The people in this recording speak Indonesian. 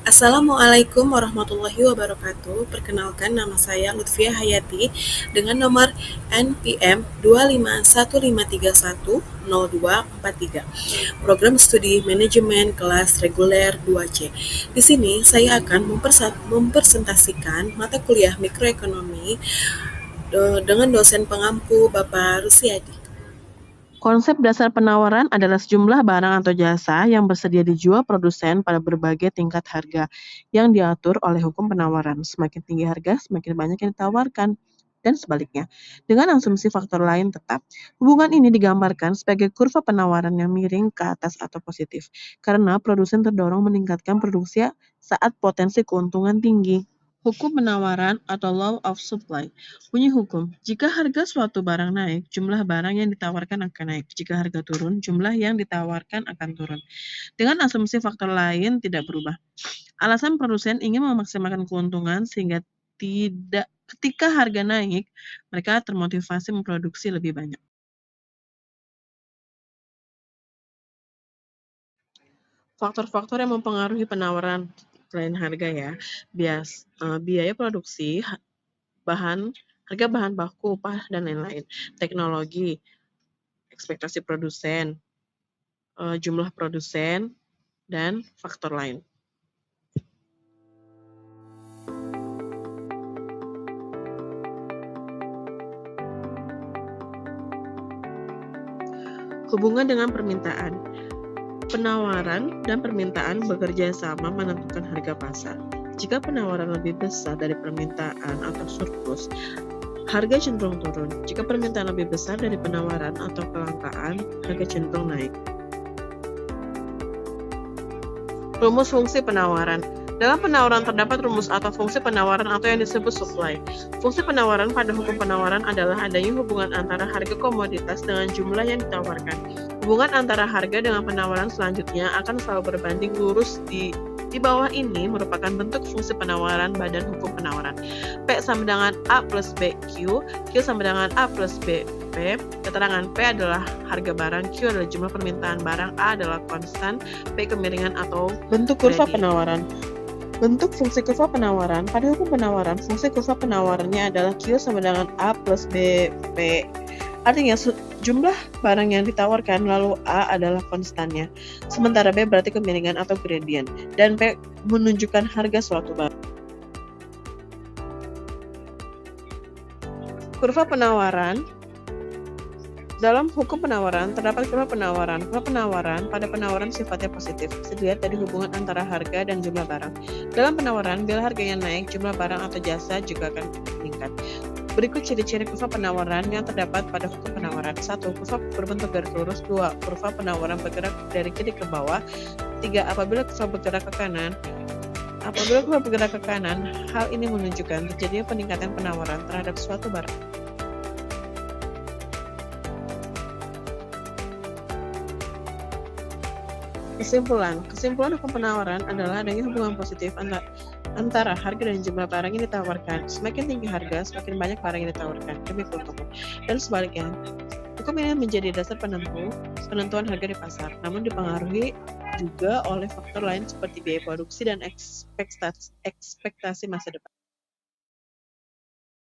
Assalamualaikum warahmatullahi wabarakatuh. Perkenalkan, nama saya Lutfia Hayati dengan nomor NPM 25153100243. Program Studi Manajemen Kelas Reguler 2C. Di sini saya akan mempresentasikan mata kuliah mikroekonomi dengan dosen pengampu Bapak Rusiadi. Konsep dasar penawaran adalah sejumlah barang atau jasa yang bersedia dijual produsen pada berbagai tingkat harga yang diatur oleh hukum penawaran. Semakin tinggi harga, semakin banyak yang ditawarkan, dan sebaliknya. Dengan asumsi faktor lain tetap, hubungan ini digambarkan sebagai kurva penawaran yang miring ke atas atau positif, karena produsen terdorong meningkatkan produksi saat potensi keuntungan tinggi. Hukum penawaran atau law of supply. Bunyi hukum, jika harga suatu barang naik, jumlah barang yang ditawarkan akan naik. Jika harga turun, jumlah yang ditawarkan akan turun. Dengan asumsi faktor lain tidak berubah. Alasan produsen ingin memaksimalkan keuntungan sehingga ketika harga naik, mereka termotivasi memproduksi lebih banyak. Faktor-faktor yang mempengaruhi penawaran selain harga ya, biaya produksi, harga bahan baku, upah, dan lain-lain. Teknologi, ekspektasi produsen, jumlah produsen, dan faktor lain. Hubungan dengan permintaan. Penawaran dan permintaan bekerja sama menentukan harga pasar. Jika penawaran lebih besar dari permintaan atau surplus, harga cenderung turun. Jika permintaan lebih besar dari penawaran atau kelangkaan, harga cenderung naik. Rumus fungsi penawaran. Dalam penawaran terdapat rumus atau fungsi penawaran atau yang disebut supply. Fungsi penawaran pada hukum penawaran adalah adanya hubungan antara harga komoditas dengan jumlah yang ditawarkan. Hubungan antara harga dengan penawaran selanjutnya akan selalu berbanding lurus di bawah ini merupakan bentuk fungsi penawaran badan hukum penawaran. P sama dengan A plus BQ, Q sama dengan A plus BP. Keterangan P adalah harga barang, Q adalah jumlah permintaan barang, A adalah konstan, P kemiringan atau bentuk kurva penawaran. Bentuk fungsi kurva penawaran. Pada hukum penawaran, fungsi kurva penawarannya adalah Q sama dengan A plus BP. Artinya jumlah barang yang ditawarkan lalu A adalah konstannya, sementara B berarti kemiringan atau gradient, dan P menunjukkan harga suatu barang. Kurva penawaran. Dalam hukum penawaran terdapat kurva penawaran. Kurva penawaran pada penawaran sifatnya positif, bisa dilihat dari hubungan antara harga dan jumlah barang. Dalam penawaran, bila harganya naik, jumlah barang atau jasa juga akan meningkat. Berikut ciri-ciri kurva penawaran yang terdapat pada hukum penawaran. 1. Kurva berbentuk garis lurus. 2. Kurva penawaran bergerak dari kiri ke bawah. 3. Apabila kurva bergerak ke kanan, hal ini menunjukkan terjadinya peningkatan penawaran terhadap suatu barang. Kesimpulan hukum penawaran adalah adanya hubungan positif antara harga dan jumlah barang yang ditawarkan. Semakin tinggi harga, semakin banyak barang yang ditawarkan demi keuntungan. Dan sebaliknya, hukum ini menjadi dasar penentuan harga di pasar, namun dipengaruhi juga oleh faktor lain seperti biaya produksi dan ekspektasi masa depan.